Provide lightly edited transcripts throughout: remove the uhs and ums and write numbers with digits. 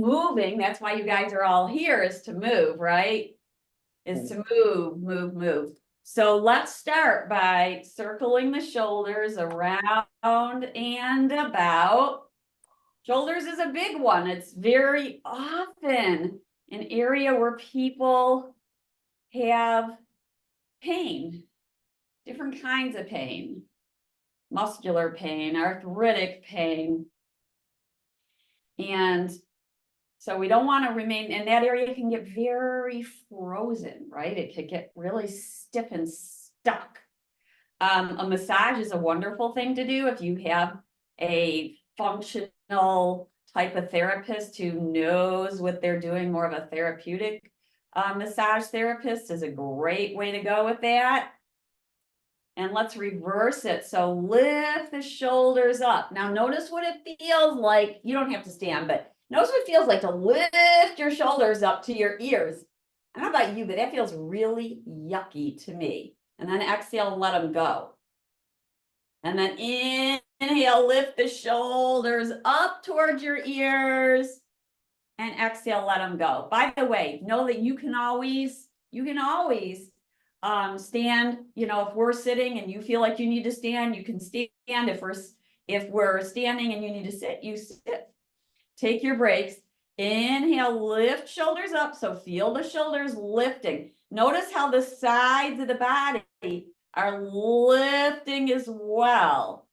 moving. That's why you guys are all here, is to move, right? Is to move, move, move. So let's start by circling the shoulders around and about. Shoulders is a big one. It's very often an area where people have pain, different kinds of pain, muscular pain, arthritic pain. And so we don't want to remain, and that area can get very frozen, right? It could get really stiff and stuck. A massage is a wonderful thing to do if you have a functional type of therapist who knows what they're doing. More of a therapeutic massage therapist is a great way to go with that. And let's reverse it. So lift the shoulders up. Now notice what it feels like. You don't have to stand, but notice what it feels like to lift your shoulders up to your ears. I don't know about you, but that feels really yucky to me. And then exhale and let them go. And then inhale, lift the shoulders up towards your ears. And exhale, let them go. By the way, know that you can always stand. You know, if we're sitting and you feel like you need to stand, you can stand. If we're standing and you need to sit, you sit. Take your breaks. Inhale, lift shoulders up. So feel the shoulders lifting. Notice how the sides of the body are lifting as well.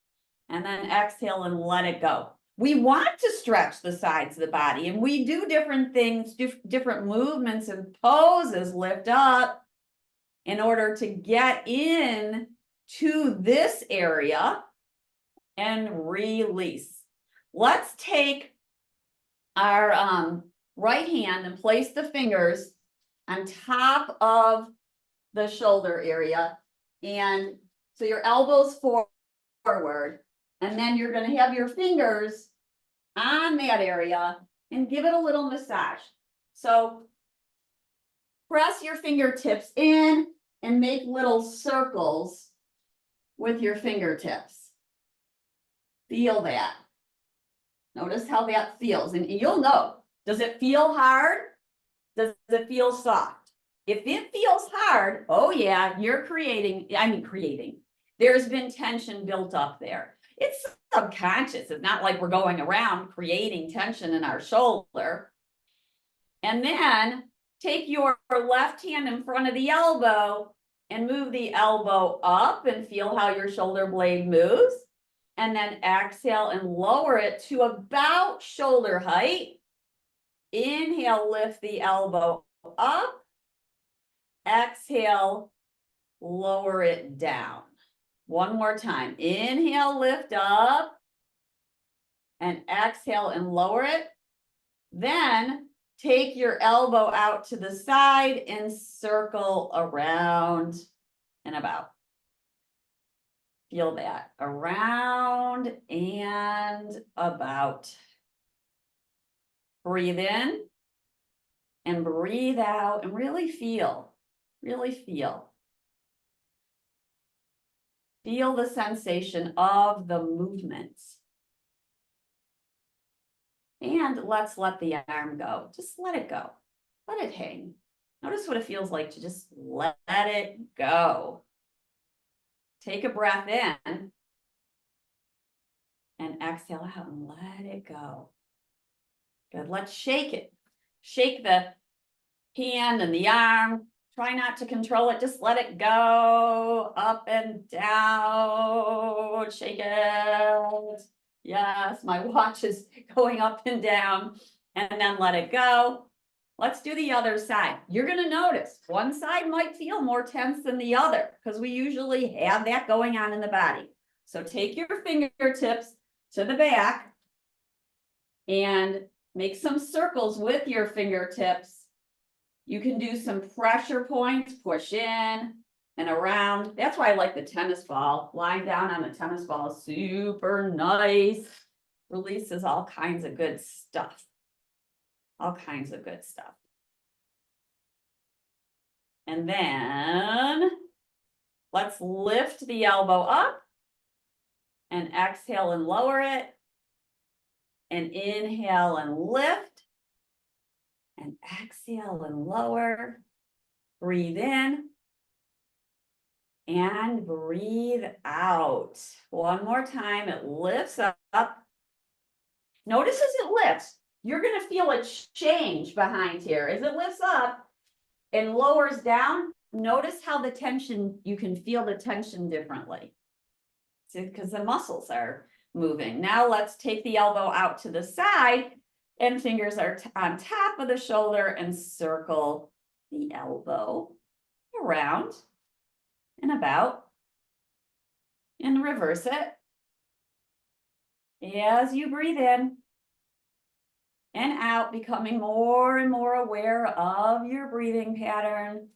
And then exhale and let it go. We want to stretch the sides of the body, and we do different things, different movements and poses, lift up in order to get in to this area and release. Let's take our right hand and place the fingers on top of the shoulder area. And so your elbows forward, and then you're going to have your fingers on that area and give it a little massage. So press your fingertips in and make little circles with your fingertips. Feel that. Notice how that feels, and you'll know. Does it feel hard? Does it feel soft? If it feels hard, oh yeah, you're creating. There's been tension built up there. It's subconscious. It's not like we're going around creating tension in our shoulder. And then take your left hand in front of the elbow and move the elbow up and feel how your shoulder blade moves. And then exhale and lower it to about shoulder height. Inhale, lift the elbow up. Exhale, lower it down. One more time. Inhale, lift up. And exhale and lower it. Then take your elbow out to the side and circle around and about. Feel that. Around and about. Breathe in and breathe out and really feel. Really feel. Feel the sensation of the movement. And let's let the arm go. Just let it go. Let it hang. Notice what it feels like to just let it go. Take a breath in and exhale out and let it go. Good. Let's shake it. Shake the hand and the arm. Try not to control it. Just let it go up and down. Shake it. Yes, my watch is going up and down. And then let it go. Let's do the other side. You're going to notice one side might feel more tense than the other because we usually have that going on in the body. So take your fingertips to the back and make some circles with your fingertips. You can do some pressure points, push in and around. That's why I like the tennis ball. Lying down on the tennis ball is super nice. Releases all kinds of good stuff. All kinds of good stuff. And then let's lift the elbow up and exhale and lower it. And inhale and lift. and exhale and lower. Breathe in and breathe out. One more time, it lifts up. Notice as it lifts, you're gonna feel a change behind here. As it lifts up and lowers down, notice how the tension, you can feel the tension differently. See, because the muscles are moving. Now let's take the elbow out to the side and fingers are on top of the shoulder and circle the elbow around and about and reverse it. As you breathe in and out, becoming more and more aware of your breathing pattern.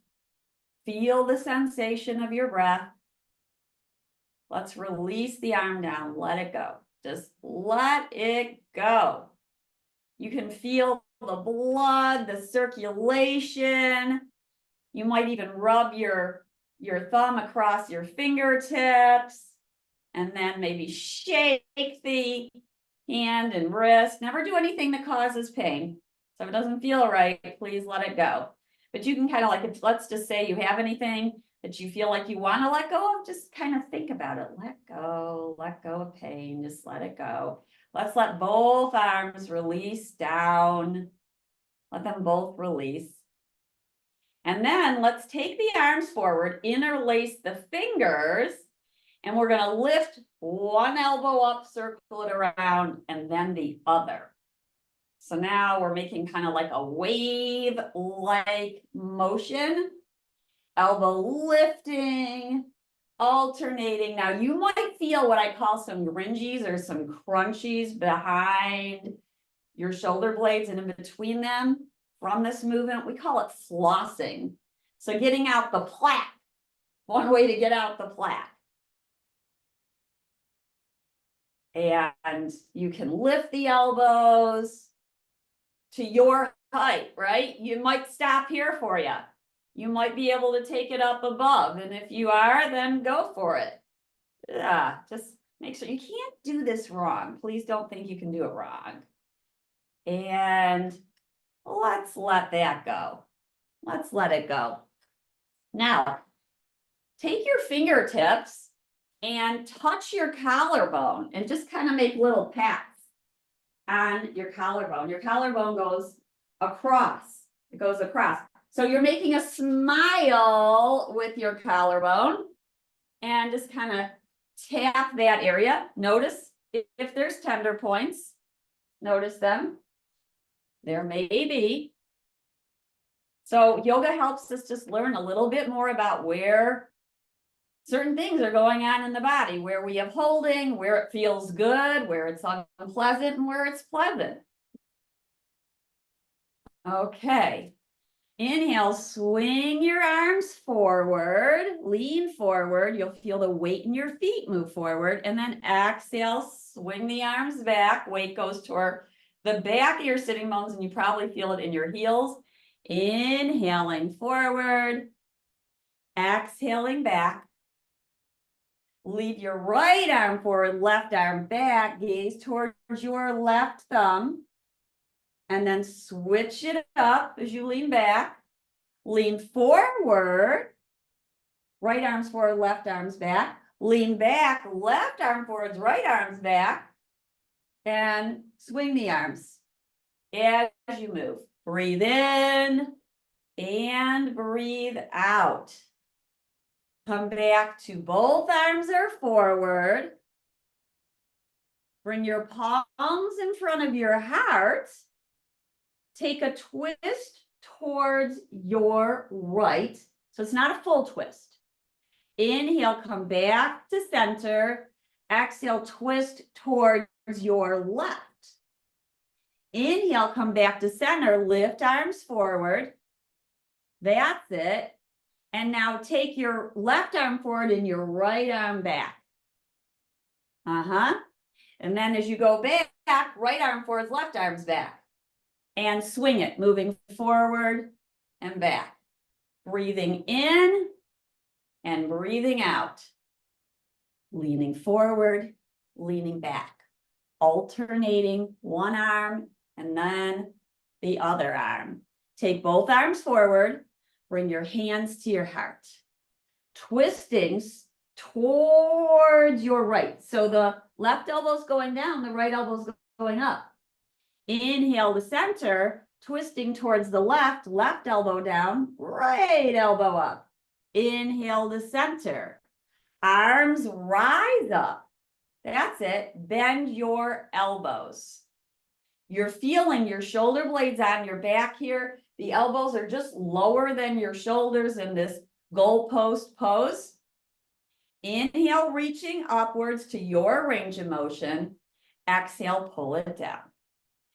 Feel the sensation of your breath. Let's release the arm down, let it go. Just let it go. You can feel the blood, the circulation. You might even rub your thumb across your fingertips and then maybe shake the hand and wrist. Never do anything that causes pain. So if it doesn't feel right, please let it go. But you can kind of like, if, let's just say you have anything that you feel like you want to let go of, just kind of think about it. Let go of pain, just let it go. Let's let both arms release down. Let them both release. And then let's take the arms forward, interlace the fingers, and we're gonna lift one elbow up, circle it around, and then the other. So now we're making kind of like a wave-like motion. Elbow lifting, alternating. Now you might feel what I call some gringies or some crunchies behind your shoulder blades and in between them from this movement. We call it flossing. So getting out the plaque, one way to get out the plaque. And you can lift the elbows to your height, right? You might stop here for you. You might be able to take it up above. And if you are, then go for it. Yeah, just make sure you can't do this wrong. Please don't think you can do it wrong. And let's let that go. Let's let it go. Now, take your fingertips and touch your collarbone and just kind of make little pats on your collarbone. Your collarbone goes across. It goes across. So you're making a smile with your collarbone and just kind of tap that area. Notice if there's tender points. Notice them. There may be. So yoga helps us just learn a little bit more about where certain things are going on in the body, where we have holding, where it feels good, where it's unpleasant, and where it's pleasant. Okay. Inhale, swing your arms forward, lean forward. You'll feel the weight in your feet move forward. And then exhale, swing the arms back. Weight goes toward the back of your sitting bones, and you probably feel it in your heels. Inhaling forward, exhaling back. Leave your right arm forward, left arm back. Gaze towards your left thumb. And then switch it up as you lean back. Lean forward. Right arm's forward, left arm's back. Lean back, left arm forwards, right arm's back. And swing the arms as you move. Breathe in and breathe out. Come back to both arms are forward. Bring your palms in front of your heart. Take a twist towards your right. So it's not a full twist. Inhale, come back to center. Exhale, twist towards your left. Inhale, come back to center. Lift arms forward. That's it. And now take your left arm forward and your right arm back. And then as you go back, right arm forwards, left arm's back. And swing it, moving forward and back. Breathing in and breathing out. Leaning forward, leaning back. Alternating one arm and then the other arm. Take both arms forward, bring your hands to your heart. Twisting towards your right. So the left elbow's going down, the right elbow's going up. Inhale to center, twisting towards the left, left elbow down, right elbow up. Inhale to center. Arms rise up. That's it. Bend your elbows. You're feeling your shoulder blades on your back here. The elbows are just lower than your shoulders in this goalpost pose. Inhale, reaching upwards to your range of motion. Exhale, pull it down.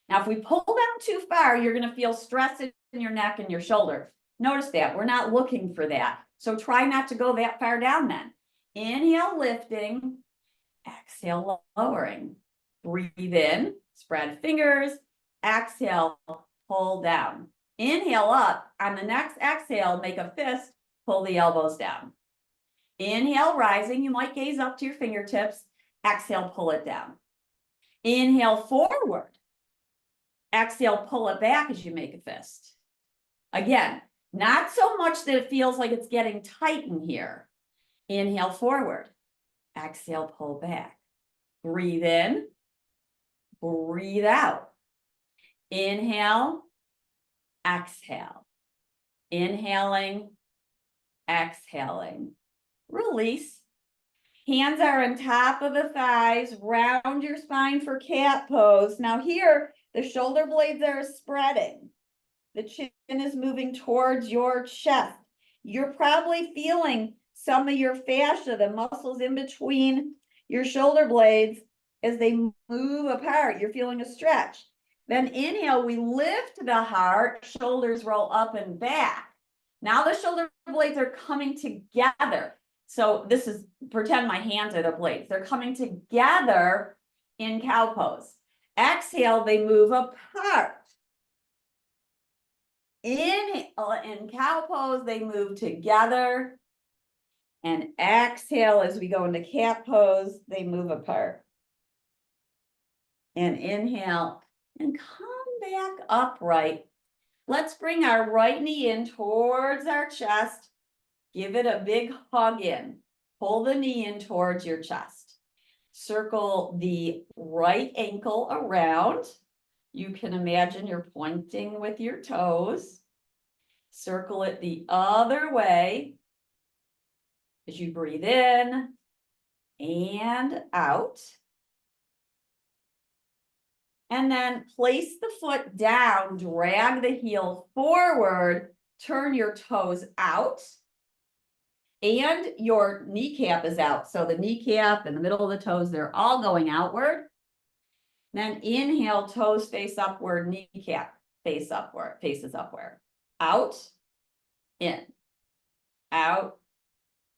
Now, if we pull down too far, you're going to feel stress in your neck and your shoulder. Notice that. We're not looking for that. So try not to go that far down then. Inhale, lifting. Exhale, lowering. Breathe in, spread fingers. Exhale, pull down. Inhale up. On the next exhale, make a fist. Pull the elbows down. Inhale, rising. You might gaze up to your fingertips. Exhale, pull it down. Inhale, forward. Exhale, pull it back as you make a fist. Again, not so much that it feels like it's getting tight in here. Inhale, forward. Exhale, pull back. Breathe in. Breathe out. Inhale. Exhale. Inhaling. Exhaling. Release. Hands are on top of the thighs. Round your spine for cat pose. Now here, the shoulder blades are spreading. The chin is moving towards your chest. You're probably feeling some of your fascia, the muscles in between your shoulder blades, as they move apart. You're feeling a stretch. Then inhale, we lift the heart, shoulders roll up and back. Now the shoulder blades are coming together. So this is, pretend my hands are the blades. They're coming together in cow pose. Exhale, they move apart. Inhale, in cow pose, they move together. And exhale, as we go into cat pose, they move apart. And inhale, and come back upright. Let's bring our right knee in towards our chest. Give it a big hug in. Pull the knee in towards your chest. Circle the right ankle around. You can imagine you're pointing with your toes. Circle it the other way as you breathe in and out. And then place the foot down, drag the heel forward, turn your toes out, and your kneecap is out. So the kneecap and the middle of the toes, they're all going outward. Then inhale, toes face upward, kneecap face upward, faces upward. Out, in, out,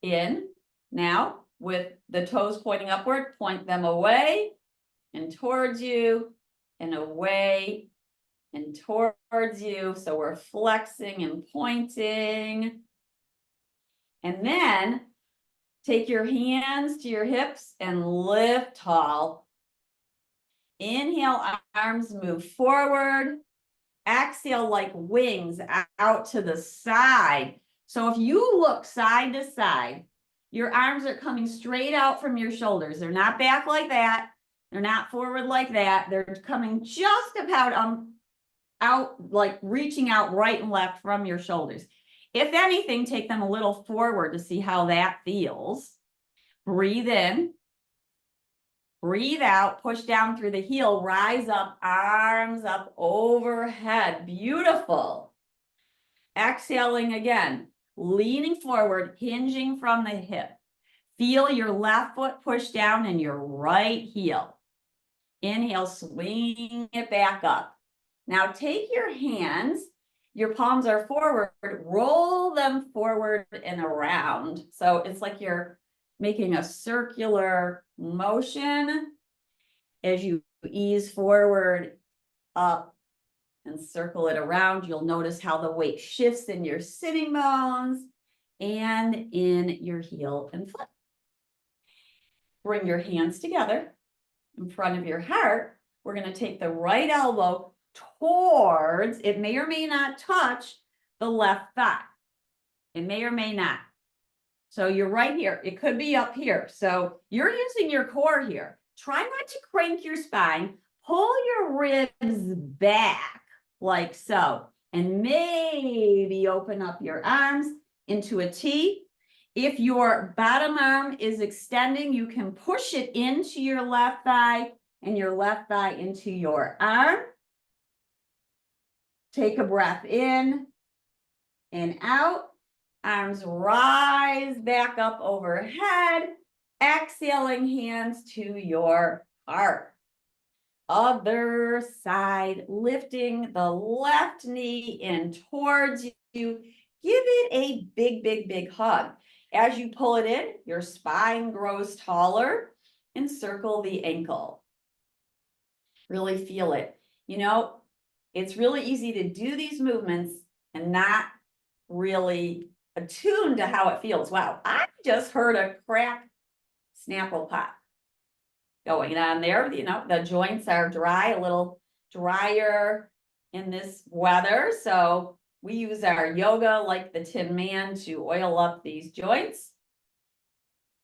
in. Now, with the toes pointing upward, point them away and towards you, and away and towards you. So we're flexing and pointing. And then take your hands to your hips and lift tall. Inhale, arms move forward. Exhale like wings out to the side. So if you look side to side, your arms are coming straight out from your shoulders. They're not back like that. They're not forward like that. They're coming just about out, like reaching out right and left from your shoulders. If anything, take them a little forward to see how that feels. Breathe in. Breathe out, push down through the heel, rise up, arms up overhead. Beautiful. Exhaling again, leaning forward, hinging from the hip. Feel your left foot push down and your right heel. Inhale, swing it back up. Now take your hands, your palms are forward, roll them forward and around. So it's like you're making a circular motion as you ease forward, up, and circle it around. You'll notice how the weight shifts in your sitting bones and in your heel and foot. Bring your hands together in front of your heart. We're going to take the right elbow, towards, it may or may not touch the left thigh. It may or may not. So you're right here. It could be up here. So you're using your core here. Try not to crank your spine. Pull your ribs back like so. And maybe open up your arms into a T. If your bottom arm is extending, you can push it into your left thigh and your left thigh into your arm. Take a breath in and out. Arms rise back up overhead. Exhaling, hands to your heart. Other side, lifting the left knee in towards you. Give it a big, big, big hug. As you pull it in, your spine grows taller. Encircle the ankle. Really feel it. You know, it's really easy to do these movements and not really attuned to how it feels. Wow, I just heard a crack snapple pop going on there. You know, the joints are dry, a little drier in this weather. So we use our yoga like the Tin Man to oil up these joints.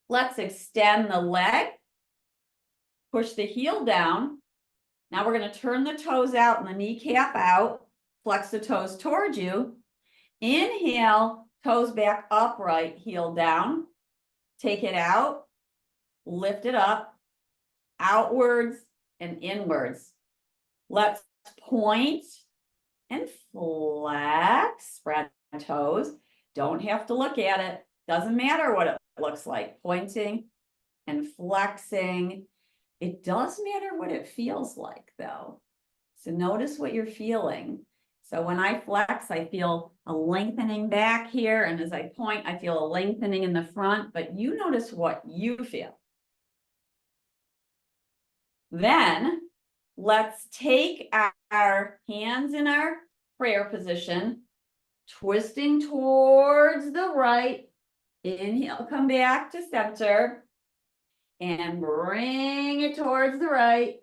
Let's extend the leg. Push the heel down. Now we're going to turn the toes out and the kneecap out. Flex the toes towards you. Inhale, toes back upright, heel down. Take it out. Lift it up. Outwards and inwards. Let's point and flex. Spread toes. Don't have to look at it. Doesn't matter what it looks like. Pointing and flexing. It does matter what it feels like, though. So notice what you're feeling. So when I flex, I feel a lengthening back here. And as I point, I feel a lengthening in the front. But you notice what you feel. Then let's take our hands in our prayer position, twisting towards the right. Inhale, come back to center. And bring it towards the right.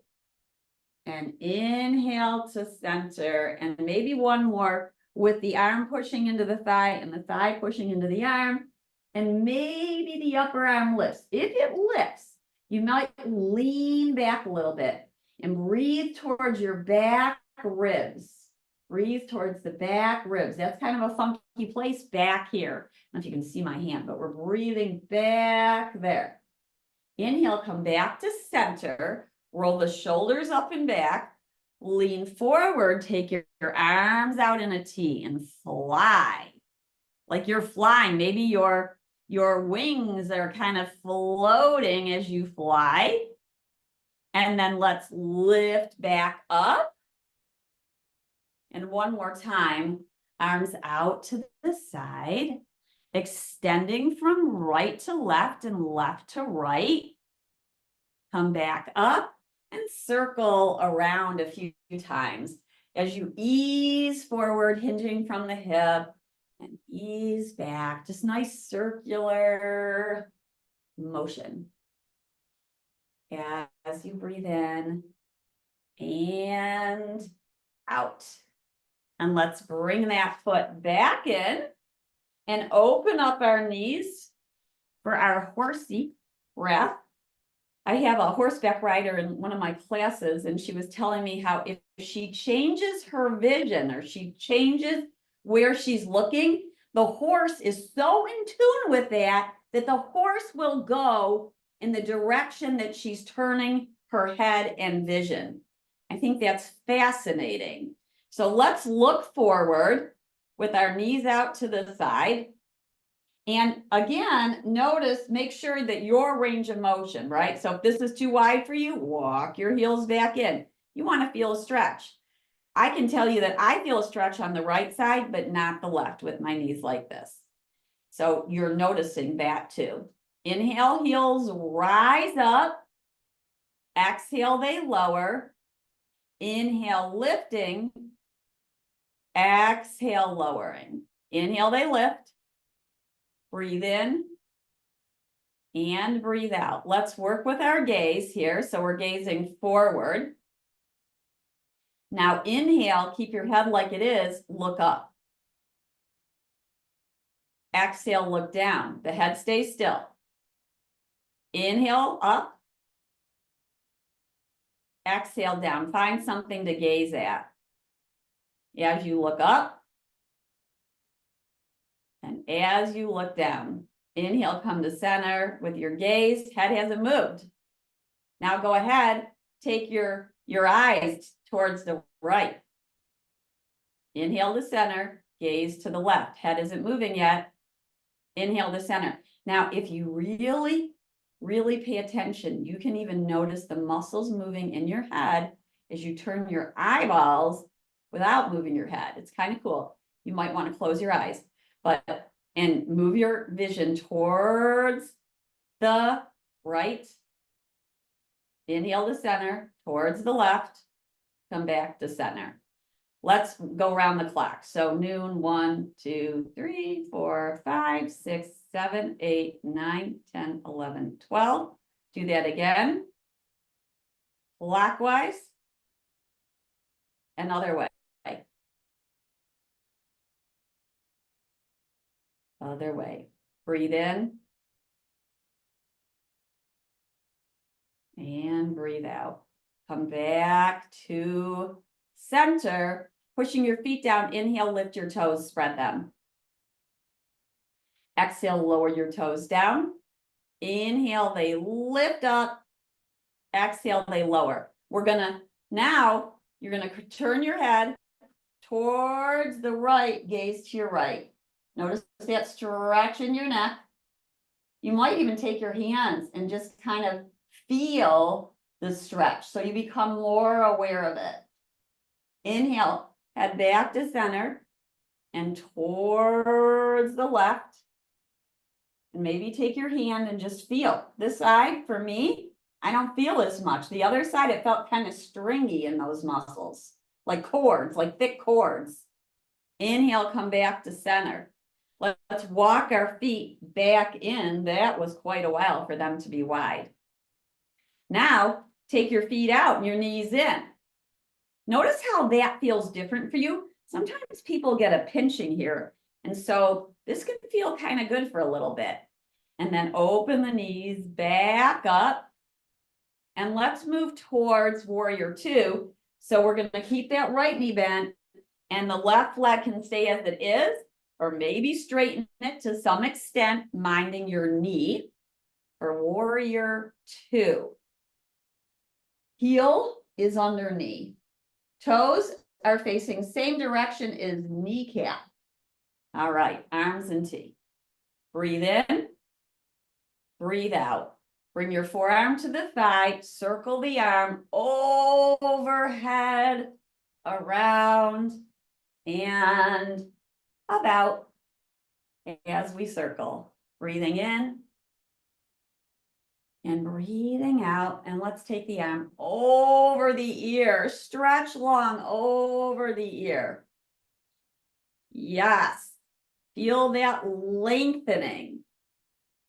And inhale to center. And maybe one more with the arm pushing into the thigh and the thigh pushing into the arm. And maybe the upper arm lifts. If it lifts, you might lean back a little bit and breathe towards your back ribs. Breathe towards the back ribs. That's kind of a funky place back here. I don't know if you can see my hand, but we're breathing back there. Inhale, come back to center. Roll the shoulders up and back. Lean forward. Take your arms out in a T and fly. Like you're flying. Maybe your wings are kind of floating as you fly. And then let's lift back up. And one more time. Arms out to the side. Extending from right to left and left to right. Come back up and circle around a few times as you ease forward, hinging from the hip and ease back. Just nice circular motion. As you breathe in and out. And let's bring that foot back in. And open up our knees for our horsey breath. I have a horseback rider in one of my classes, and she was telling me how if she changes her vision or she changes where she's looking, the horse is so in tune with that the horse will go in the direction that she's turning her head and vision. I think that's fascinating. So let's look forward with our knees out to the side. And again, notice, make sure that your range of motion, right? So if this is too wide for you, walk your heels back in. You want to feel a stretch. I can tell you that I feel a stretch on the right side, but not the left with my knees like this. So you're noticing that too. Inhale, heels rise up. Exhale, they lower. Inhale, lifting. Exhale, lowering. Inhale, they lift. Breathe in and breathe out. Let's work with our gaze here. So we're gazing forward. Now inhale, keep your head like it is, look up. Exhale, look down. The head stays still. Inhale up. Exhale down. Find something to gaze at. As you look up and as you look down. Inhale, come to center with your gaze. Head hasn't moved. Now go ahead, take your eyes towards the right. Inhale to center, gaze to the left. Head isn't moving yet. Inhale to center. Now, if you really, really pay attention, you can even notice the muscles moving in your head as you turn your eyeballs without moving your head. It's kind of cool. You might want to close your eyes, and move your vision towards the right. Inhale to center, towards the left, come back to center. Let's go around the clock. So noon, 1, 2, 3, 4, 5, 6, 7, 8, 9, 10, 11, 12. Do that again. Clockwise. Another way. Other way. Breathe in. And breathe out. Come back to center, pushing your feet down. Inhale, lift your toes, spread them. Exhale, lower your toes down. Inhale, they lift up. Exhale, they lower. Now, you're gonna turn your head towards the right, gaze to your right. Notice that stretch in your neck. You might even take your hands and just kind of feel the stretch, so you become more aware of it. Inhale, head back to center and towards the left. And maybe take your hand and just feel. This side, for me, I don't feel as much. The other side, it felt kind of stringy in those muscles, like cords, like thick cords. Inhale, come back to center. Let's walk our feet back in. That was quite a while for them to be wide. Now, take your feet out and your knees in. Notice how that feels different for you. Sometimes people get a pinching here, and so this can feel kind of good for a little bit. And then open the knees back up, and let's move towards warrior 2. So we're going to keep that right knee bent, and the left leg can stay as it is, or maybe straighten it to some extent, minding your knee for warrior 2. Heel is under knee. Toes are facing same direction as kneecap. All right, arms in T. Breathe in, breathe out. Bring your forearm to the thigh, circle the arm overhead, around, and about as we circle. Breathing in and breathing out. And let's take the arm over the ear. Stretch long over the ear. Yes. Feel that lengthening.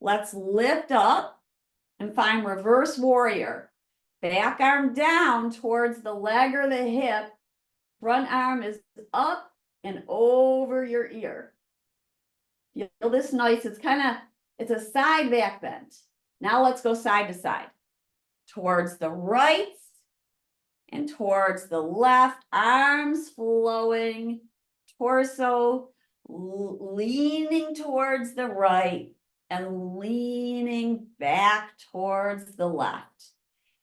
Let's lift up and find reverse warrior. Back arm down towards the leg or the hip. Front arm is up and over your ear. Feel this nice. It's a side back bend. Now let's go side to side. Towards the right and towards the left. Arms flowing. Torso leaning towards the right and leaning back towards the left.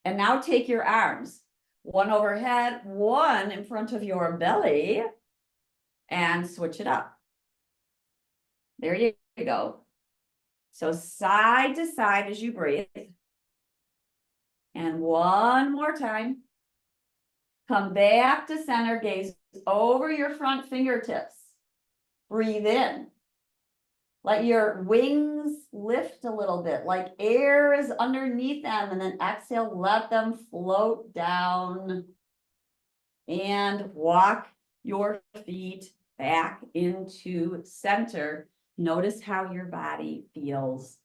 And now take your arms, one overhead, one in front of your belly, and switch it up. There you go. So side to side as you breathe. And one more time. Come back to center, gaze over your front fingertips. Breathe in. Let your wings lift a little bit, like air is underneath them, and then exhale, let them float down. And walk your feet back into center. Notice how your body feels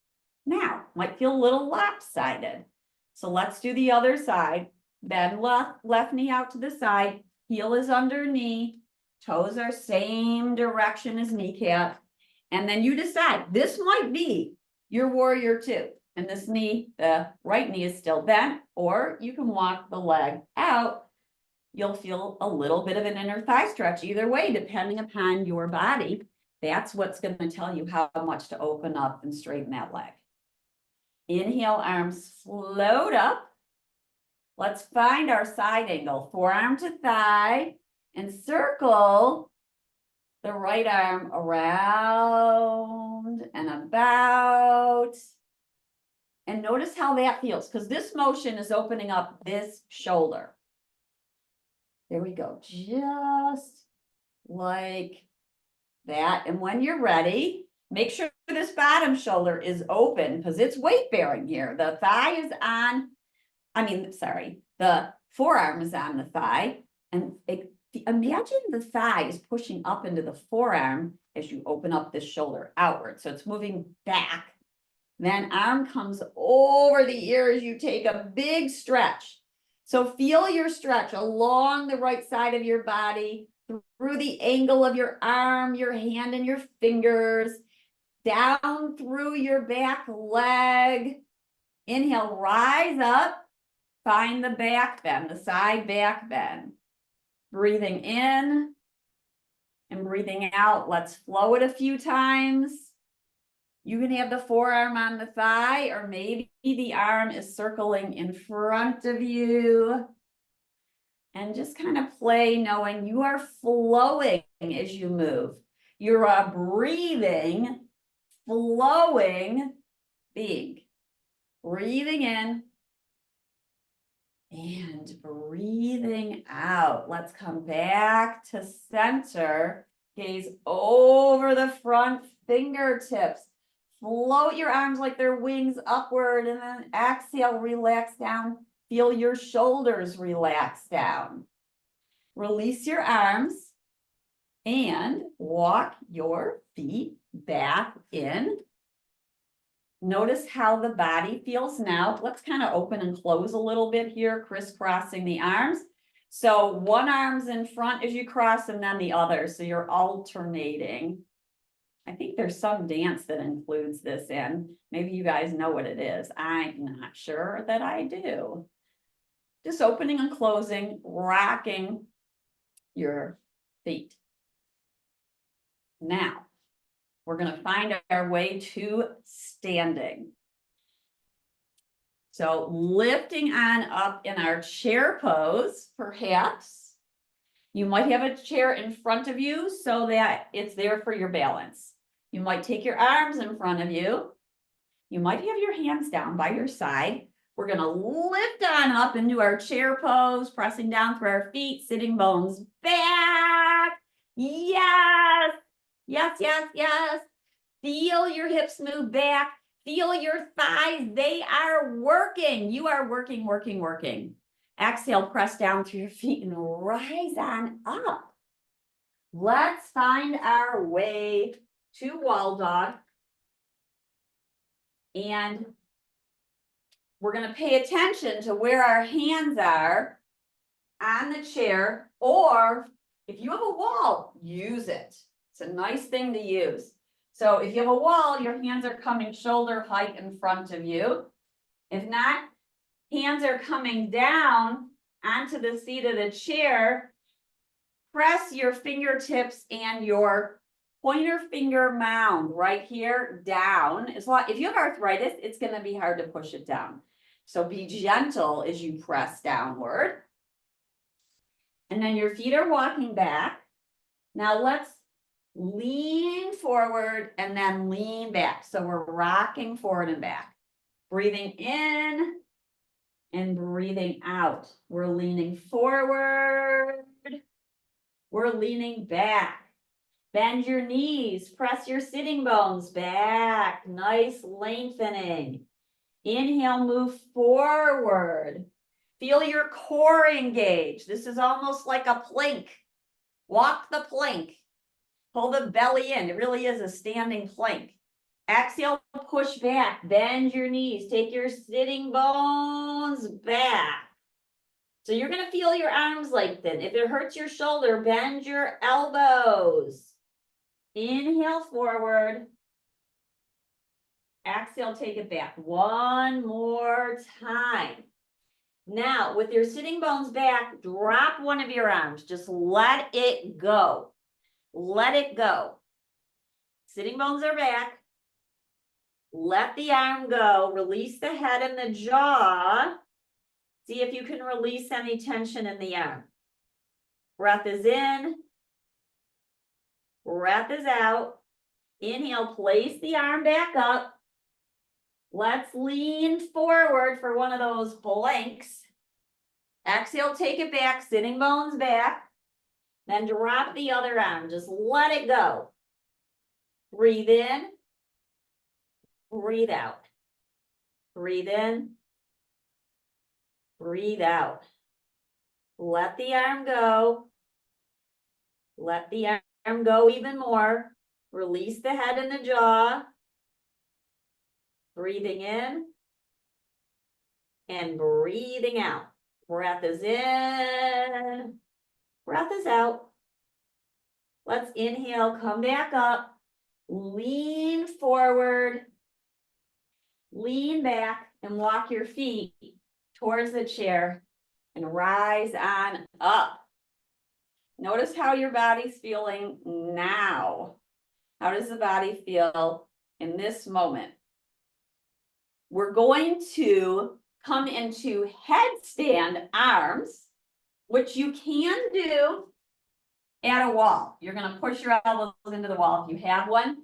now. Might feel a little lopsided. So let's do the other side. Bend left knee out to the side. heel is under knee, toes are same direction as kneecap. And then you decide, this might be your warrior two. And this knee, the right knee is still bent, or you can walk the leg out. You'll feel a little bit of an inner thigh stretch either way, depending upon your body. That's what's going to tell you how much to open up and straighten that leg. Inhale, arms float up. Let's find our side angle, forearm to thigh, and circle the right arm around and about. And notice how that feels, because this motion is opening up this shoulder. There we go, just like that. And when you're ready, make sure this bottom shoulder is open because it's weight bearing here. The thigh is on, the forearm is on the thigh. And imagine the thigh is pushing up into the forearm as you open up this shoulder outward. So it's moving back. Then arm comes over the ear as you take a big stretch. So feel your stretch along the right side of your body, through the angle of your arm, your hand, and your fingers, down through your back leg. Inhale, rise up, find the back bend, the side back bend. Breathing in and breathing out. Let's flow it a few times. You can have the forearm on the thigh, or maybe the arm is circling in front of you. And just kind of play knowing you are flowing as you move. You're a breathing, flowing being. Breathing in and breathing out. Let's come back to center. Gaze over the front fingertips. Float your arms like they're wings upward, and then exhale, relax down. Feel your shoulders relax down. Release your arms and walk your feet back in. Notice how the body feels now. Let's kind of open and close a little bit here, crisscrossing the arms. So one arm's in front as you cross and then the other. So you're alternating. I think there's some dance that includes this in. Maybe you guys know what it is. I'm not sure that I do. Just opening and closing, rocking your feet. Now, we're going to find our way to standing. So lifting on up in our chair pose, perhaps. You might have a chair in front of you so that it's there for your balance. You might take your arms in front of you. You might have your hands down by your side. We're going to lift on up into our chair pose, pressing down through our feet, sitting bones back. Yes, yes, yes, yes. Feel your hips move back. Feel your thighs. They are working. You are working, working, working. Exhale, press down through your feet and rise on up. Let's find our way to wall dog. And we're going to pay attention to where our hands are on the chair, or if you have a wall, use it. It's a nice thing to use. So if you have a wall, your hands are coming shoulder height in front of you. If not, hands are coming down onto the seat of the chair. Press your fingertips and your pointer finger mound right here down. If you have arthritis, it's going to be hard to push it down. So be gentle as you press downward. And then your feet are walking back. Now let's lean forward and then lean back. So we're rocking forward and back. Breathing in and breathing out. We're leaning forward. We're leaning back. Bend your knees. Press your sitting bones back. Nice lengthening. Inhale, move forward. Feel your core engage. This is almost like a plank. Walk the plank. Pull the belly in. It really is a standing plank. Exhale, push back. Bend your knees. Take your sitting bones back. So you're gonna feel your arms lengthen. If it hurts your shoulder, bend your elbows. Inhale forward. Exhale, take it back. One more time. Now, with your sitting bones back, drop one of your arms. Just let it go. Let it go. Sitting bones are back. Let the arm go. Release the head and the jaw. See if you can release any tension in the arm. Breath is in. Breath is out. Inhale, place the arm back up. Let's lean forward for one of those planks. Exhale, take it back, sitting bones back. Then drop the other arm. Just let it go. Breathe in. Breathe out. Breathe in. Breathe out. Let the arm go. Let the arm go even more. Release the head and the jaw. Breathing in and breathing out. Breath is in. Breath is out. Let's inhale, come back up. Lean forward. Lean back and walk your feet towards the chair and rise on up. Notice how your body's feeling now. How does the body feel in this moment? We're going to come into headstand arms, which you can do at a wall. You're going to push your elbows into the wall if you have one.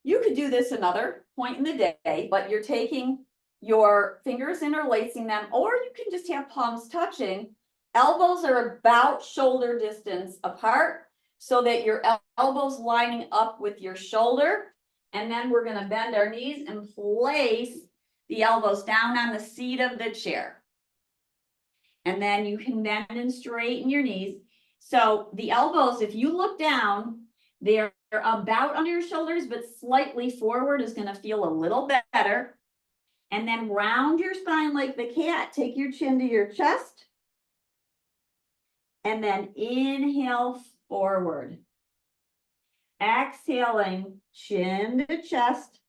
You could do this another point in the day, but you're taking your fingers, interlacing them, or you can just have palms touching. Elbows are about shoulder distance apart so that your elbows lining up with your shoulder. And then we're going to bend our knees and place the elbows down on the seat of the chair. And then you can bend and straighten your knees. So the elbows, if you look down, they're about under your shoulders, but slightly forward is going to feel a little better. And then round your spine like the cat. Take your chin to your chest. And then inhale forward. Exhaling, chin to chest.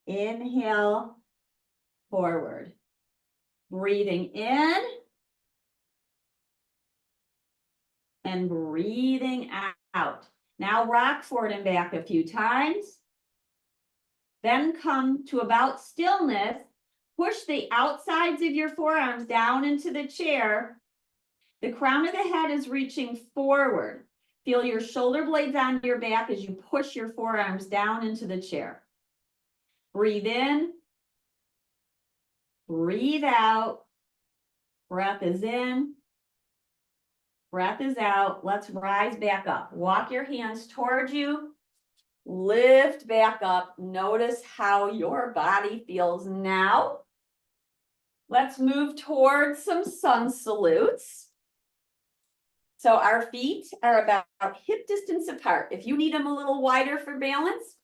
Inhale forward. Breathing in. And breathing out. Now rock forward and back a few times. Then come to about stillness. Push the outsides of your forearms down into the chair. The crown of the head is reaching forward. Feel your shoulder blades on your back as you push your forearms down into the chair. Breathe in. Breathe out. Breath is in. Breath is out. Let's rise back up. Walk your hands towards you. Lift back up. Notice how your body feels now. Let's move towards some sun salutes. So our feet are about hip distance apart. If you need them a little wider for balance,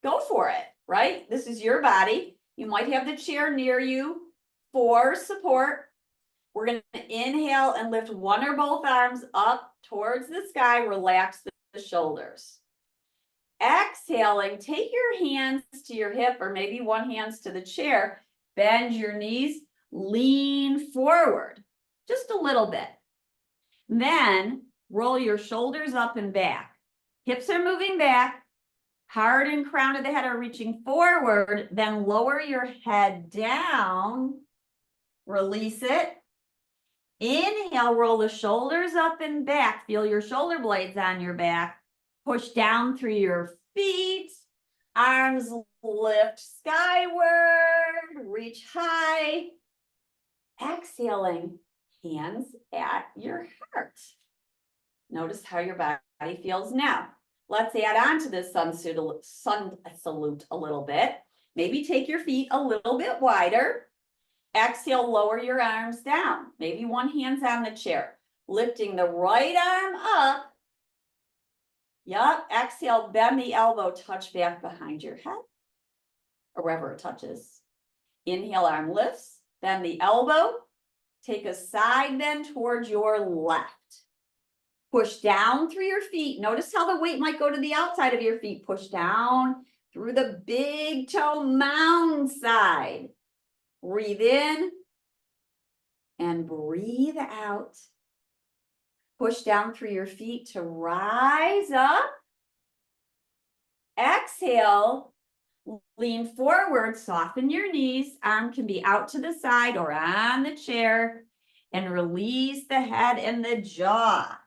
go for it, right? This is your body. You might have the chair near you for support. We're going to inhale and lift one or both arms up towards the sky. Relax the shoulders. Exhaling, take your hands to your hip or maybe one hand to the chair. Bend your knees, lean forward just a little bit. Then roll your shoulders up and back. Hips are moving back. Heart and crown of the head are reaching forward. Then lower your head down. Release it. Inhale, roll the shoulders up and back. Feel your shoulder blades on your back. Push down through your feet. Arms lift skyward. Reach high. Exhaling, hands at your heart. Notice how your body feels now. Let's add on to this sun salute a little bit. Maybe take your feet a little bit wider. Exhale, lower your arms down. Maybe one hand's on the chair. Lifting the right arm up. Yup. Exhale, bend the elbow, touch back behind your head. Or wherever it touches. Inhale, arm lifts. Bend the elbow. Take a side bend towards your left. Push down through your feet. Notice how the weight might go to the outside of your feet. Push down through the big toe mound side. Breathe in and breathe out. Push down through your feet to rise up. Exhale. Lean forward, soften your knees. Arm can be out to the side or on the chair. And release the head and the jaw.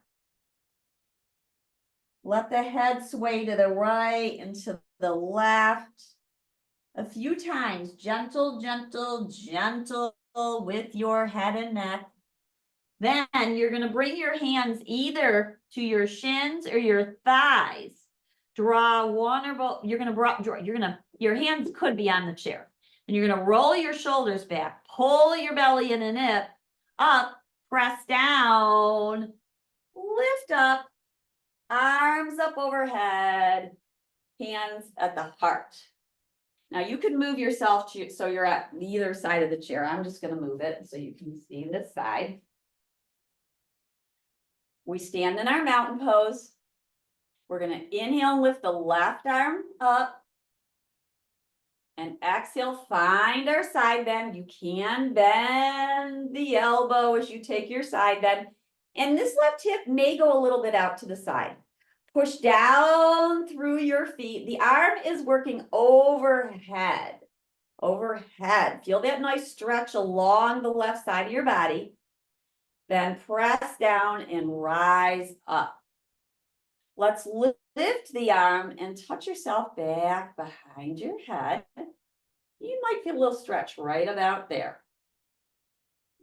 Let the head sway to the right and to the left. A few times, gentle, gentle, gentle with your head and neck. Then you're going to bring your hands either to your shins or your thighs. Draw one or both. Your hands could be on the chair. And you're going to roll your shoulders back. Pull your belly in a nip. Up, press down. Lift up. Arms up overhead. Hands at the heart. Now you can move yourself so you're at either side of the chair. I'm just going to move it so you can see this side. We stand in our mountain pose. We're going to inhale and lift the left arm up. And exhale, find our side bend. You can bend the elbow as you take your side bend. And this left hip may go a little bit out to the side. Push down through your feet. The arm is working overhead. Overhead. Feel that nice stretch along the left side of your body. Then press down and rise up. Let's lift the arm and touch yourself back behind your head. You might feel a little stretch right about there.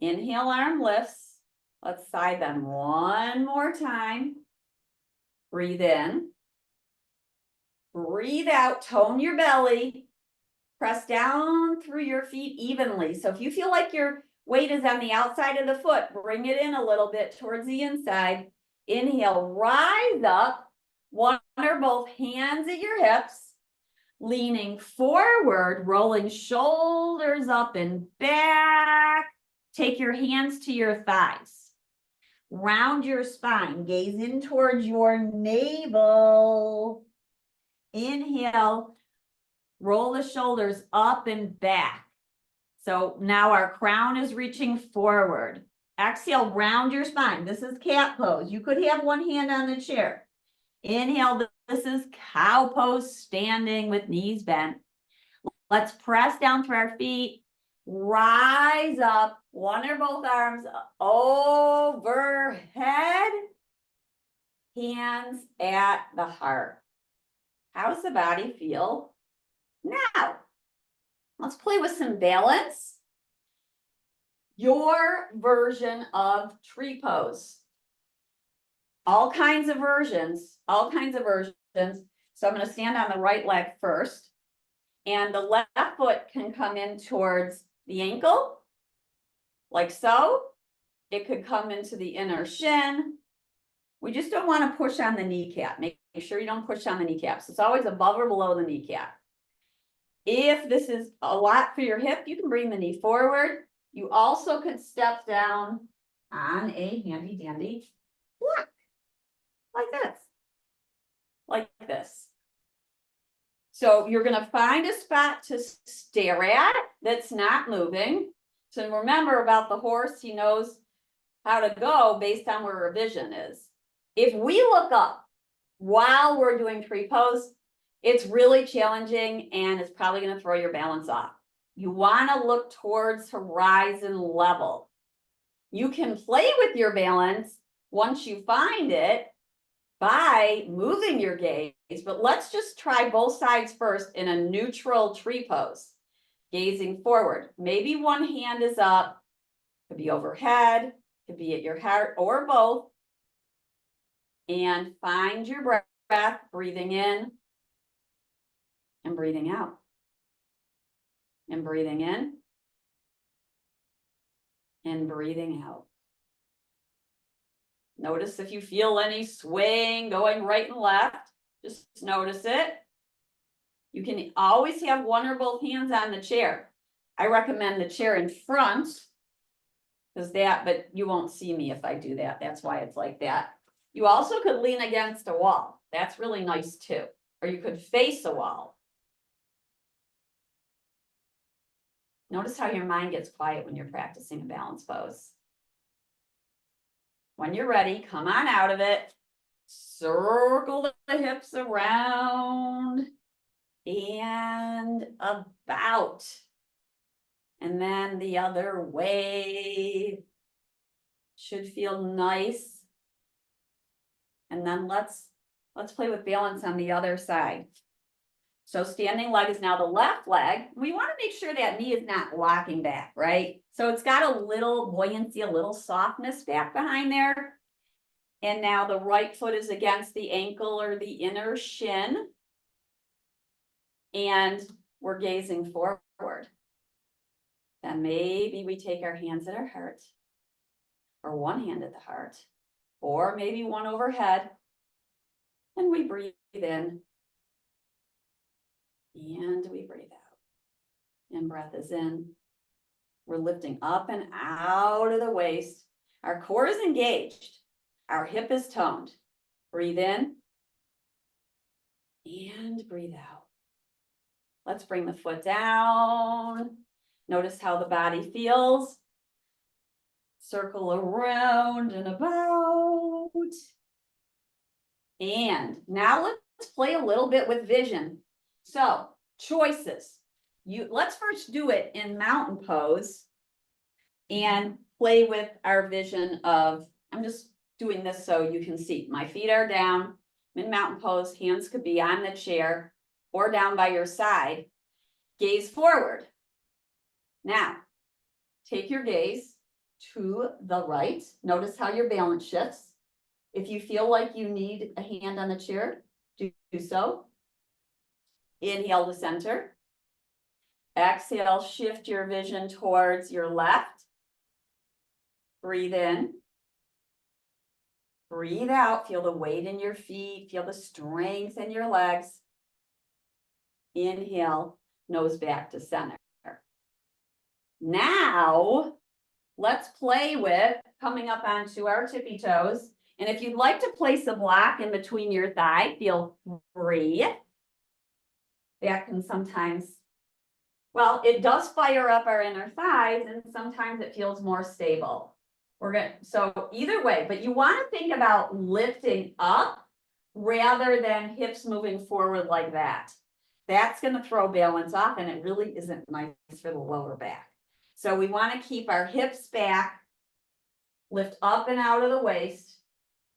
Inhale, arm lifts. Let's side bend one more time. Breathe in. Breathe out, tone your belly. Press down through your feet evenly. So if you feel like your weight is on the outside of the foot, bring it in a little bit towards the inside. Inhale, rise up. One or both hands at your hips. Leaning forward, rolling shoulders up and back. Take your hands to your thighs. Round your spine, gaze in towards your navel. Inhale, roll the shoulders up and back. So now our crown is reaching forward. Exhale, round your spine. This is cat pose. You could have one hand on the chair. Inhale, this is cow pose, standing with knees bent. Let's press down through our feet. Rise up, one or both arms overhead. Hands at the heart. How does the body feel now? Let's play with some balance. Your version of tree pose. All kinds of versions, So I'm going to stand on the right leg first. And the left foot can come in towards the ankle, like so. It could come into the inner shin. We just don't want to push on the kneecap. Make sure you don't push on the kneecaps. It's always above or below the kneecap. If this is a lot for your hip, you can bring the knee forward. You also could step down on a handy dandy block. Like this. So you're going to find a spot to stare at that's not moving. So remember about the horse, he knows how to go based on where our vision is. If we look up while we're doing tree pose, it's really challenging and it's probably going to throw your balance off. You want to look towards horizon level. You can play with your balance once you find it by moving your gaze, but let's just try both sides first in a neutral tree pose. Gazing forward. Maybe one hand is up, could be overhead, could be at your heart or both. And find your breath, breathing in and breathing out. And breathing in and breathing out. Notice if you feel any swaying going right and left, just notice it. You can always have one or both hands on the chair. I recommend the chair in front Cause that, but you won't see me if I do that. That's why it's like that. You also could lean against a wall. That's really nice too. Or you could face a wall. Notice how your mind gets quiet when you're practicing a balance pose. When you're ready, come on out of it. Circle the hips around and about. And then the other way. Should feel nice. And then let's play with balance on the other side. So standing leg is now the left leg. We want to make sure that knee is not locking back, right? So it's got a little buoyancy, a little softness back behind there. And now the right foot is against the ankle or the inner shin. And we're gazing forward. Then maybe we take our hands at our heart. Or one hand at the heart. Or maybe one overhead. And we breathe in. And we breathe out. And breath is in. We're lifting up and out of the waist. Our core is engaged. Our hip is toned. Breathe in. And breathe out. Let's bring the foot down. Notice how the body feels. Circle around and about. And now let's play a little bit with vision. So, choices. Let's first do it in mountain pose and play with our vision of, I'm just doing this so you can see. My feet are down. I'm in mountain pose. Hands could be on the chair or down by your side. Gaze forward. Now, take your gaze to the right. Notice how your balance shifts. If you feel like you need a hand on the chair, do so. Inhale to center. Exhale, shift your vision towards your left. Breathe in. Breathe out. Feel the weight in your feet. Feel the strength in your legs. Inhale, nose back to center. Now, let's play with coming up onto our tippy toes. And if you'd like to place a block in between your thigh, feel free. That can sometimes, well, it does fire up our inner thighs and sometimes it feels more stable. So either way, but you want to think about lifting up rather than hips moving forward like that. That's going to throw balance off and it really isn't nice for the lower back. So we want to keep our hips back, lift up and out of the waist.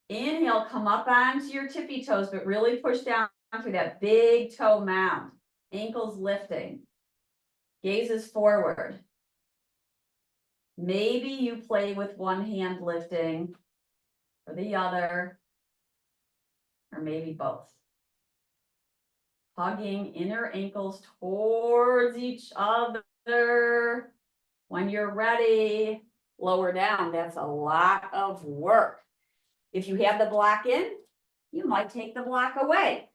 Inhale, come up onto your tippy toes, but really push down through that big toe mound. Ankles lifting. Gazes forward. Maybe you play with one hand lifting or the other, or maybe both. Hugging inner ankles towards each other. When you're ready, lower down. That's a lot of work. If you have the block in, you might take the block away.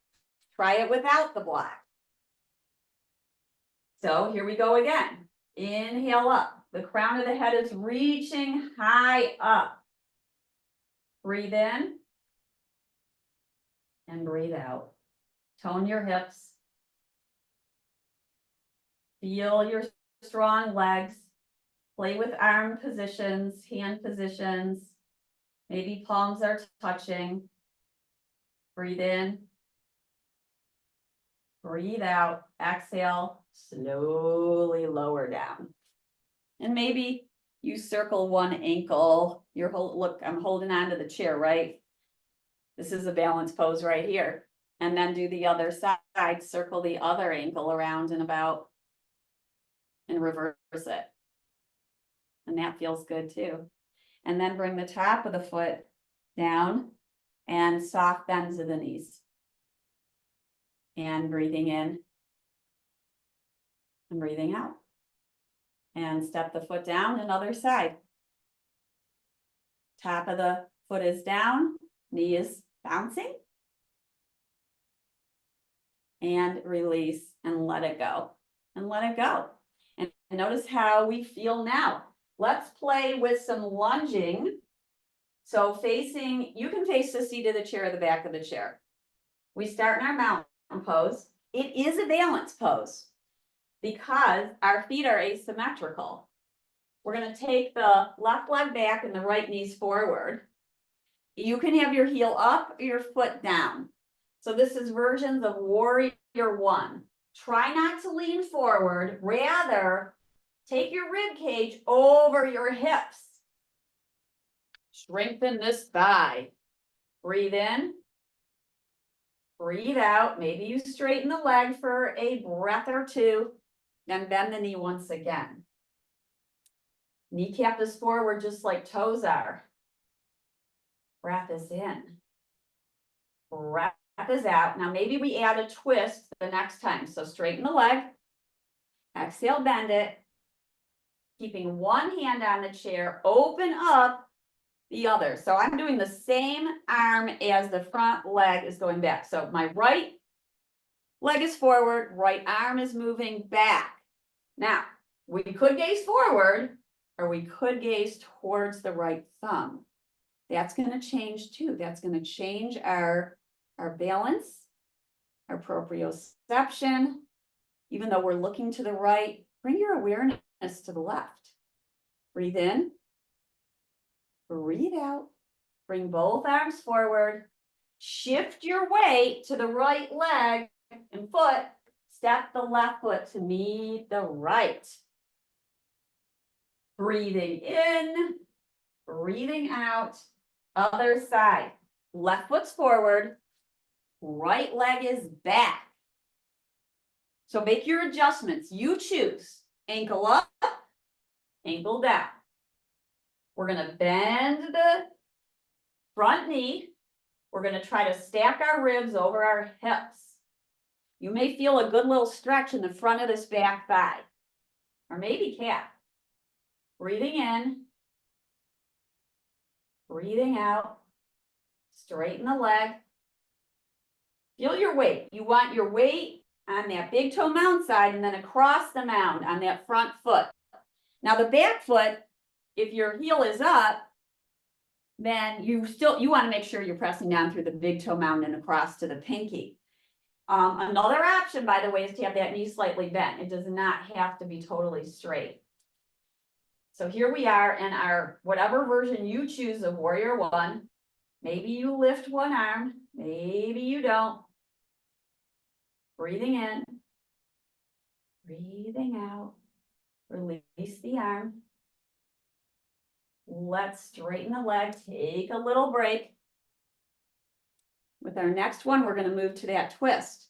Try it without the block. So here we go again. Inhale up. The crown of the head is reaching high up. Breathe in. And breathe out. Tone your hips. Feel your strong legs. Play with arm positions, hand positions. Maybe palms are touching. Breathe in. Breathe out. Exhale. Slowly lower down. And maybe you circle one ankle. Look, I'm holding on to the chair, right? This is a balance pose right here. And then do the other side. Circle the other ankle around and about. And reverse it. And that feels good too. And then bring the top of the foot down and soft bends of the knees. And breathing in and breathing out. And step the foot down, another side. Top of the foot is down, knee is bouncing. And release and let it go. And let it go. And notice how we feel now. Let's play with some lunging. So facing, you can face the seat of the chair or the back of the chair. We start in our mountain pose. It is a balance pose because our feet are asymmetrical. We're going to take the left leg back and the right knees forward. You can have your heel up or your foot down. So this is versions of warrior one. Try not to lean forward. Rather, take your rib cage over your hips. Strengthen this thigh. Breathe in. Breathe out. Maybe you straighten the leg for a breath or two. Then bend the knee once again. Kneecap is forward just like toes are. Breath is in. Breath is out. Now maybe we add a twist the next time. So straighten the leg. Exhale, bend it. Keeping one hand on the chair. Open up the other. So I'm doing the same arm as the front leg is going back. So my right leg is forward. Right arm is moving back. Now, we could gaze forward or we could gaze towards the right thumb. That's going to change too. That's going to change our balance, our proprioception. Even though we're looking to the right, bring your awareness to the left. Breathe in. Breathe out. Bring both arms forward. Shift your weight to the right leg and foot. Step the left foot to meet the right. Breathing in. Breathing out. Other side. Left foot's forward. Right leg is back. So make your adjustments. You choose. Ankle up, ankle down. We're going to bend the front knee. We're going to try to stack our ribs over our hips. You may feel a good little stretch in the front of this back thigh, or maybe calf. Breathing in, breathing out, straighten the leg. Feel your weight. You want your weight on that big toe mound side and then across the mound on that front foot. Now the back foot, if your heel is up, then you want to make sure you're pressing down through the big toe mound and across to the pinky. Another option, by the way, is to have that knee slightly bent. It does not have to be totally straight. So here we are in our whatever version you choose of warrior one. Maybe you lift one arm, maybe you don't. Breathing in, breathing out, release the arm. Let's straighten the leg, take a little break. With our next one, we're going to move to that twist.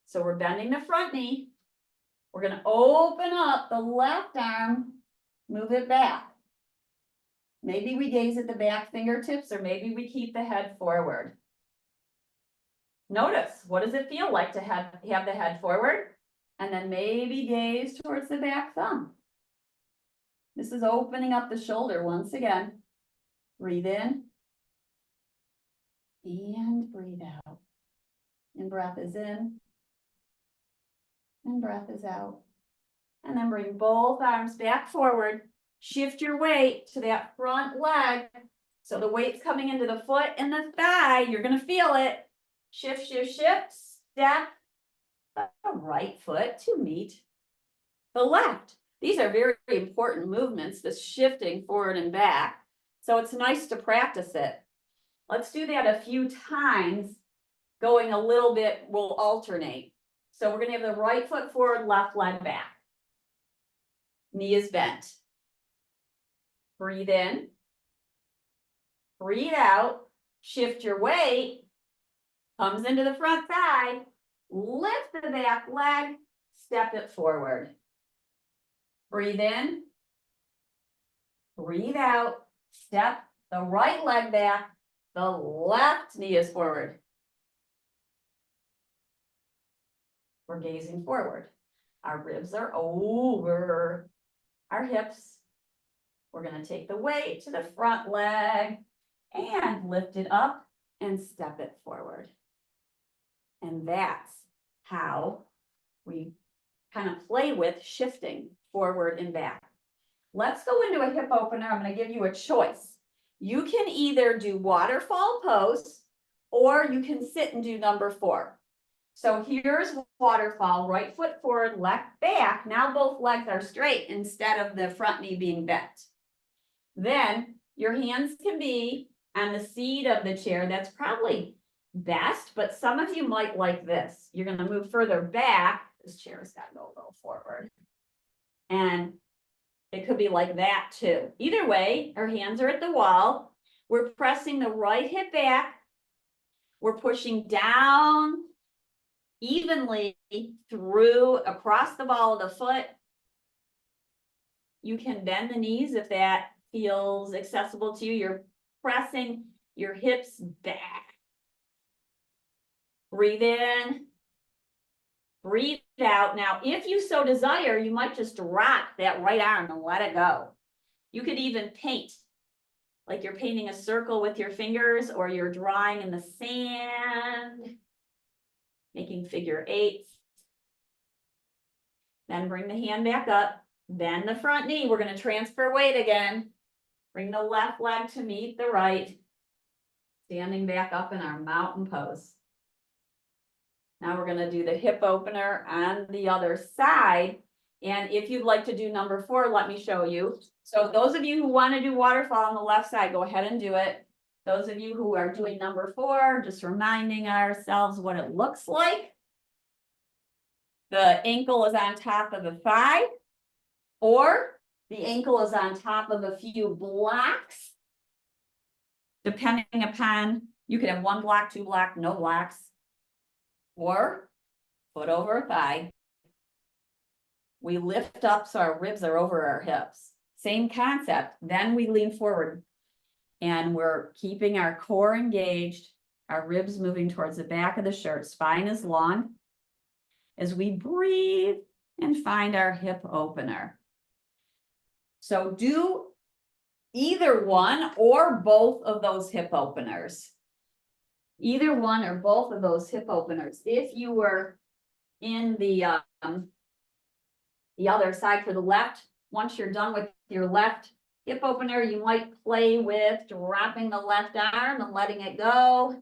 So we're bending the front knee. We're going to open up the left arm, move it back. Maybe we gaze at the back fingertips, or maybe we keep the head forward. Notice, what does it feel like to have the head forward? And then maybe gaze towards the back thumb. This is opening up the shoulder once again. Breathe in. And breathe out. And breath is in. And breath is out. And then bring both arms back forward. Shift your weight to that front leg. So the weight's coming into the foot and the thigh. You're going to feel it. Shift, shift, shift. Step the right foot to meet the left. These are very important movements, this shifting forward and back. So it's nice to practice it. Let's do that a few times. Going a little bit, we'll alternate. So we're going to have the right foot forward, left leg back. Knee is bent. Breathe in. Breathe out. Shift your weight. Comes into the front thigh. Lift the back leg. Step it forward. Breathe in. Breathe out. Step the right leg back. The left knee is forward. We're gazing forward. Our ribs are over our hips. We're going to take the weight to the front leg and lift it up and step it forward. And that's how we kind of play with shifting forward and back. Let's go into a hip opener. I'm gonna give you a choice. You can either do waterfall pose or you can sit and do number 4. So here's waterfall, right foot forward, left back. Now both legs are straight instead of the front knee being bent. Then your hands can be on the seat of the chair. That's probably best, but some of you might like this. You're gonna move further back. This chair's gotta go a little forward. And it could be like that too. Either way, our hands are at the wall. We're pressing the right hip back. We're pushing down evenly through across the ball of the foot. You can bend the knees if that feels accessible to you. You're pressing your hips back. Breathe in. Breathe out. Now, if you so desire, you might just drop that right arm and let it go. You could even paint, like you're painting a circle with your fingers, or you're drawing in the sand, making figure 8s. Then bring the hand back up, bend the front knee. We're going to transfer weight again. Bring the left leg to meet the right. Standing back up in our mountain pose. Now we're going to do the hip opener on the other side. And if you'd like to do number 4, let me show you. So those of you who want to do waterfall on the left side, go ahead and do it. Those of you who are doing number 4, just reminding ourselves what it looks like. The ankle is on top of the thigh, or the ankle is on top of a few blocks. Depending upon, you could have 1 block, 2 block, no blocks. Or foot over thigh. We lift up so our ribs are over our hips. Same concept. Then we lean forward and we're keeping our core engaged, our ribs moving towards the back of the shirt. Spine is long as we breathe and find our hip opener. So do either one or both of those hip openers. Either one or both of those hip openers. If you were in the other side for the left, once you're done with your left hip opener, you might play with dropping the left arm and letting it go.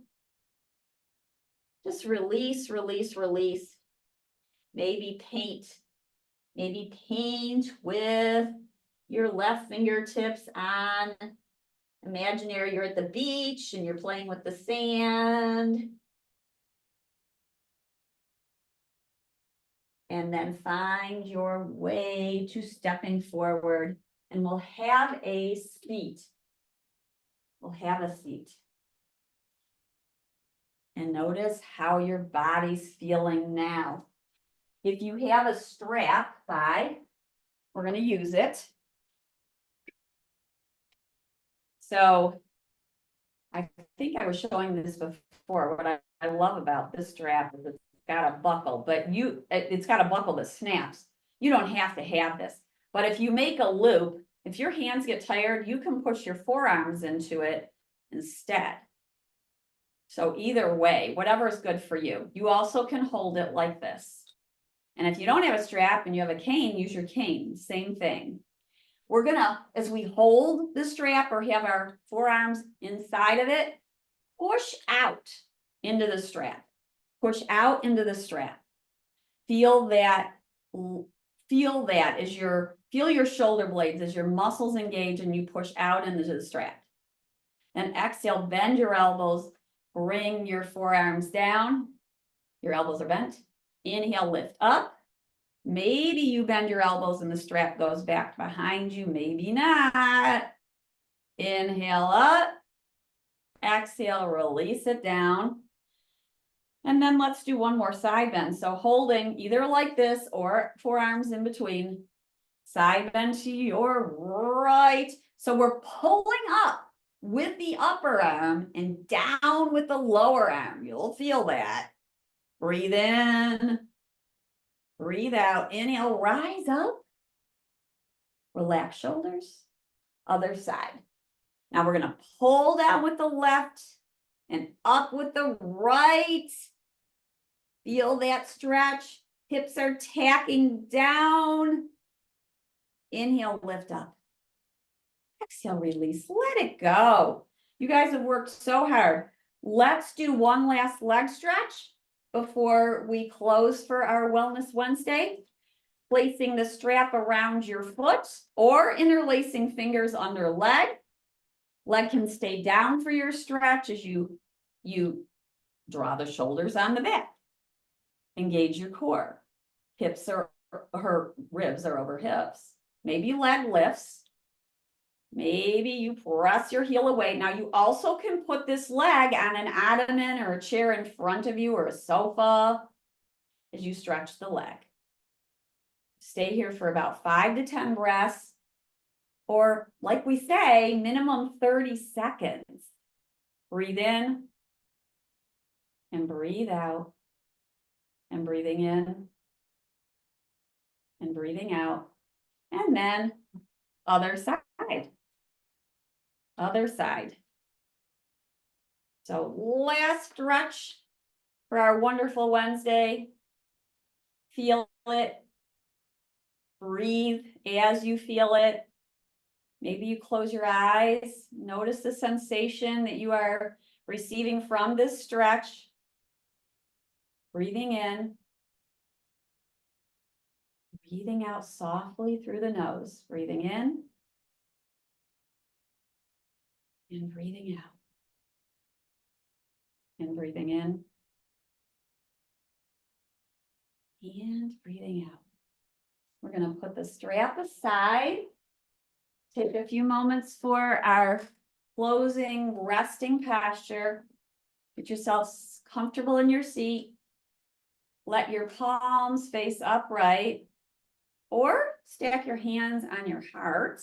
Just release, release, release. Maybe paint with your left fingertips on. Imaginary you're at the beach and you're playing with the sand. And then find your way to stepping forward, and we'll have a seat. We'll have a seat. And notice how your body's feeling now. If you have a strap thigh, we're going to use it. So I think I was showing this before. What I love about this strap is it's got a buckle, but it's got a buckle that snaps. You don't have to have this. But if you make a loop, if your hands get tired, you can push your forearms into it instead. So either way, whatever is good for you. You also can hold it like this. And if you don't have a strap and you have a cane, use your cane. Same thing. We're gonna, as we hold the strap or have our forearms inside of it, push out into the strap. Push out into the strap. Feel that as feel your shoulder blades as your muscles engage and you push out into the strap. Then exhale, bend your elbows, bring your forearms down. Your elbows are bent. Inhale, lift up. Maybe you bend your elbows and the strap goes back behind you. Maybe not. Inhale up. Exhale, release it down. And then let's do one more side bend. So holding either like this or forearms in between. Side bend to your right. So we're pulling up with the upper arm and down with the lower arm. You'll feel that. Breathe in. Breathe out. Inhale, rise up. Relax shoulders. Other side. Now we're going to pull down with the left and up with the right. Feel that stretch. Hips are tacking down. Inhale, lift up. Exhale, release, let it go. You guys have worked so hard. Let's do one last leg stretch before we close for our Wellness Wednesday. Placing the strap around your foot or interlacing fingers under leg. Leg can stay down for your stretch as you draw the shoulders on the back. Engage your core. Hips are, her ribs are over hips. Maybe leg lifts. Maybe you press your heel away. Now you also can put this leg on an ottoman or a chair in front of you or a sofa as you stretch the leg. Stay here for about 5 to 10 breaths, or like we say, minimum 30 seconds. Breathe in and breathe out, and breathing in and breathing out, and then other side. Other side. So last stretch for our wonderful Wednesday. Feel it. Breathe as you feel it. Maybe you close your eyes. Notice the sensation that you are receiving from this stretch. Breathing in. Breathing out softly through the nose. Breathing in. And breathing out. And breathing in. And breathing out. We're going to put the strap aside. Take a few moments for our closing resting posture. Get yourself comfortable in your seat. Let your palms face upright, or stack your hands on your heart.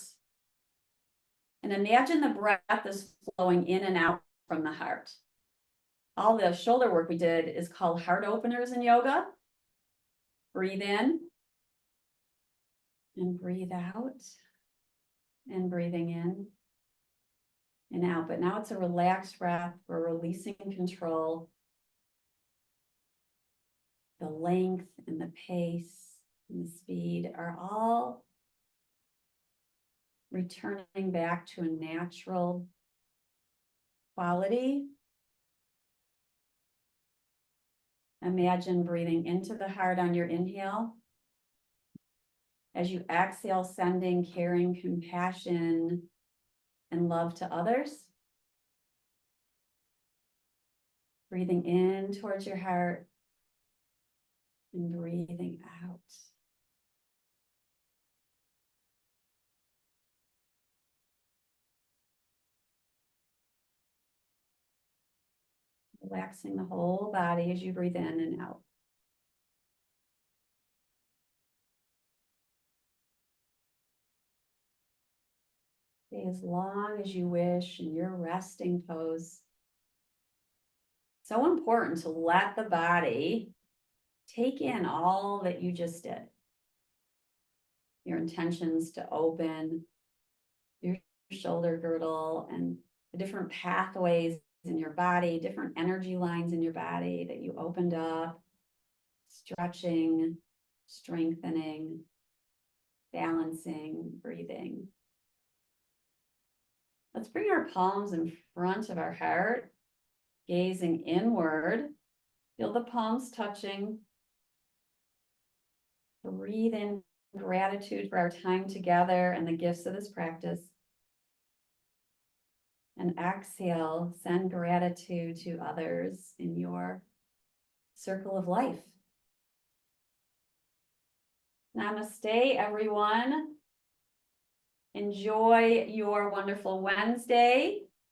And imagine the breath is flowing in and out from the heart. All the shoulder work we did is called heart openers in yoga. Breathe in and breathe out, and breathing in and out. But now it's a relaxed breath. We're releasing control. The length and the pace and the speed are all returning back to a natural quality. Imagine breathing into the heart on your inhale. As you exhale, sending caring, compassion, and love to others. Breathing in towards your heart and breathing out. Relaxing the whole body as you breathe in and out. Stay as long as you wish in your resting pose. So important to let the body take in all that you just did. Your intentions to open your shoulder girdle and the different pathways in your body, different energy lines in your body that you opened up, stretching, strengthening, balancing, breathing. Let's bring our palms in front of our heart, gazing inward. Feel the palms touching. Breathe in gratitude for our time together and the gifts of this practice. And exhale, send gratitude to others in your circle of life. Namaste, everyone. Enjoy your wonderful Wednesday.